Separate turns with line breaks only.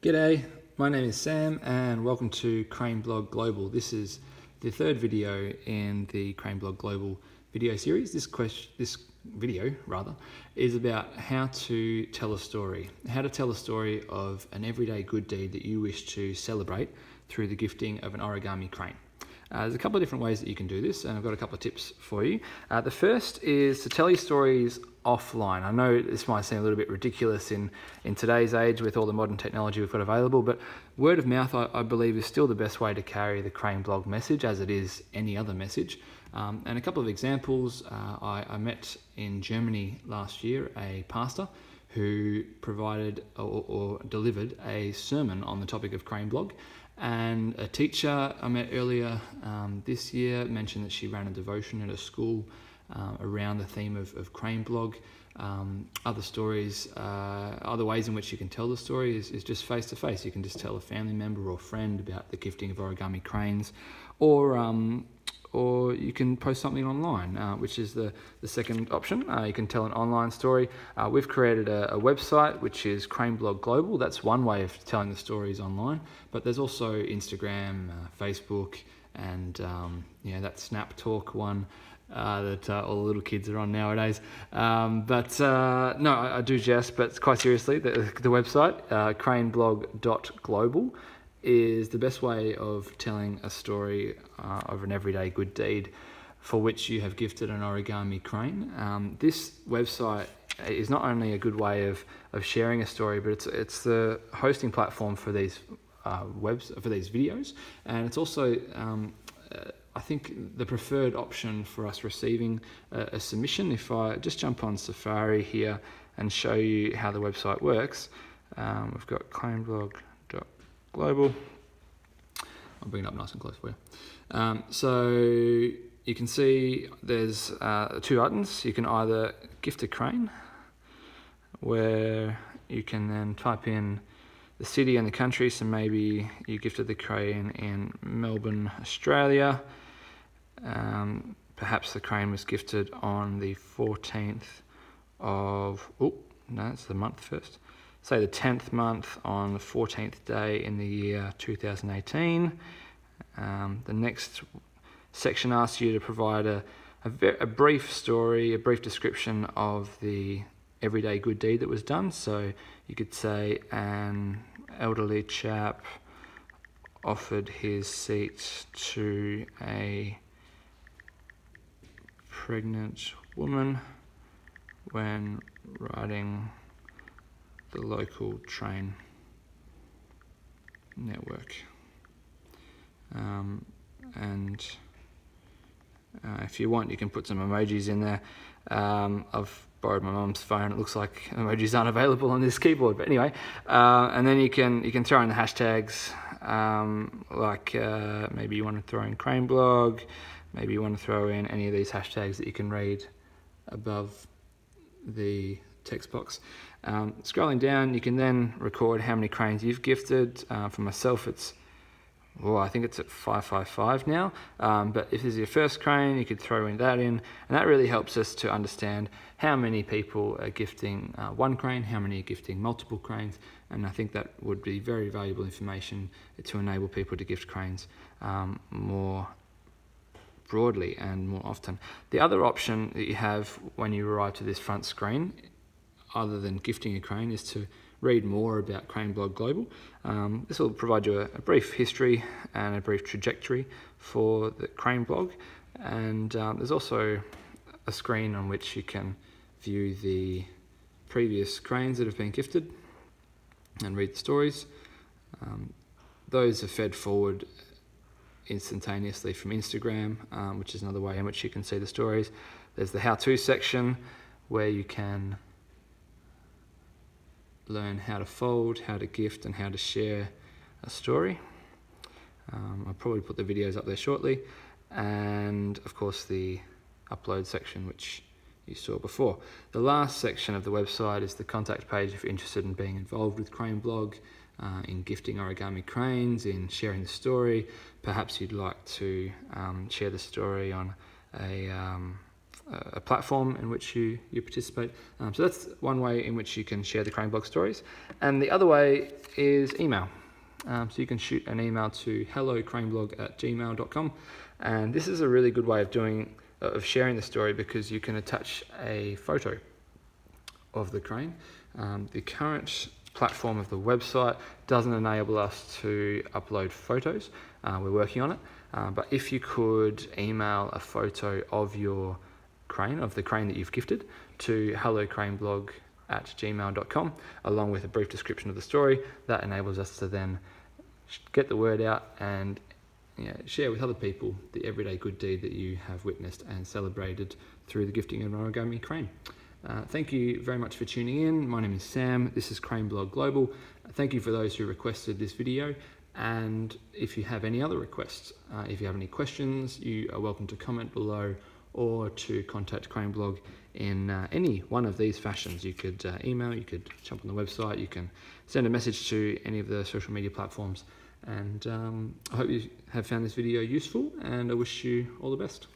G'day, my name is Sam and welcome to Crane Blog Global. This is the third video in the Crane Blog Global video series. This video is about how to tell a story. How to tell a story of an everyday good deed that you wish to celebrate through the gifting of an origami crane. There's a couple of different ways that you can do this, and I've got a couple of tips for you. The first is to tell your stories offline. I know this might seem a little bit ridiculous in today's age with all the modern technology we've got available, but word of mouth, I believe, is still the best way to carry the Crane Blog message, as it is any other message. And a couple of examples, I met in Germany last year a pastor who provided or delivered a sermon on the topic of Crane Blog. And a teacher I met earlier this year mentioned that she ran a devotion at a school around the theme of Crane Blog. Other stories, other ways in which you can tell the story is just face to face. You can just tell a family member or friend about the gifting of origami cranes, or you can post something online, which is the second option. You can tell an online story. We've created a website, which is Crane Blog Global. That's one way of telling the stories online, but there's also Instagram, Facebook, and that Snap Talk one that all the little kids are on nowadays. No, I do jest, but quite seriously, the website, craneblog.global, is the best way of telling a story of an everyday good deed for which you have gifted an origami crane. This website is not only a good way of sharing a story, but it's the hosting platform for these for these videos, and it's also I think the preferred option for us receiving a submission. If I just jump on Safari here and show you how the website works, we've got craneblog.global. I'll bring it up nice and close for you. So you can see there's two buttons. You can either gift a crane, where you can then type in the city and the country. So maybe you gifted the crane in Melbourne, Australia. Perhaps the crane was gifted on the 14th of, it's the month first. Say the 10th month on the 14th day in the year 2018. The next section asks you to provide a brief story, a brief description of the everyday good deed that was done. So you could say an elderly chap offered his seat to a pregnant woman when riding the local train network. If you want, you can put some emojis in there. I've borrowed my mum's phone. It looks like emojis aren't available on this keyboard, but anyway. And then you can throw in the hashtags, maybe you want to throw in Crane Blog, maybe you want to throw in any of these hashtags that you can read above the text box. Scrolling down, you can then record how many cranes you've gifted. For myself, I think it's at 555 now. But if this is your first crane, you could throw that in, and that really helps us to understand how many people are gifting one crane, how many are gifting multiple cranes, and I think that would be very valuable information to enable people to gift cranes more broadly and more often. The other option that you have when you arrive to this front screen, other than gifting a crane, is to read more about Crane Blog Global. This will provide you a brief history and a brief trajectory for the Crane Blog, and there's also a screen on which you can view the previous cranes that have been gifted and read the stories. Those are fed forward instantaneously from Instagram, which is another way in which you can see the stories. There's the how-to section where you can learn how to fold, how to gift, and how to share a story. I'll probably put the videos up there shortly, and of course the upload section, which you saw before. The last section of the website is the contact page if you're interested in being involved with Crane Blog, in gifting origami cranes, in sharing the story. Perhaps you'd like to share the story on a platform in which you participate. So that's one way in which you can share the Crane Blog stories. And the other way is email. So you can shoot an email to hellocraneblog@gmail.com, and this is a really good way of sharing the story, because you can attach a photo of the crane. The current platform of the website doesn't enable us to upload photos. We're working on it, but if you could email a photo of your crane, of the crane that you've gifted, to hellocraneblog@gmail.com, along with a brief description of the story, that enables us to then get the word out and share with other people the everyday good deed that you have witnessed and celebrated through the gifting of an origami crane. Thank you very much for tuning in. My name is Sam. This is Crane Blog Global. Thank you for those who requested this video. And if you have any other requests, if you have any questions, you are welcome to comment below or to contact Crane Blog in any one of these fashions. You could email, you could jump on the website, you can send a message to any of the social media platforms. And I hope you have found this video useful, and I wish you all the best.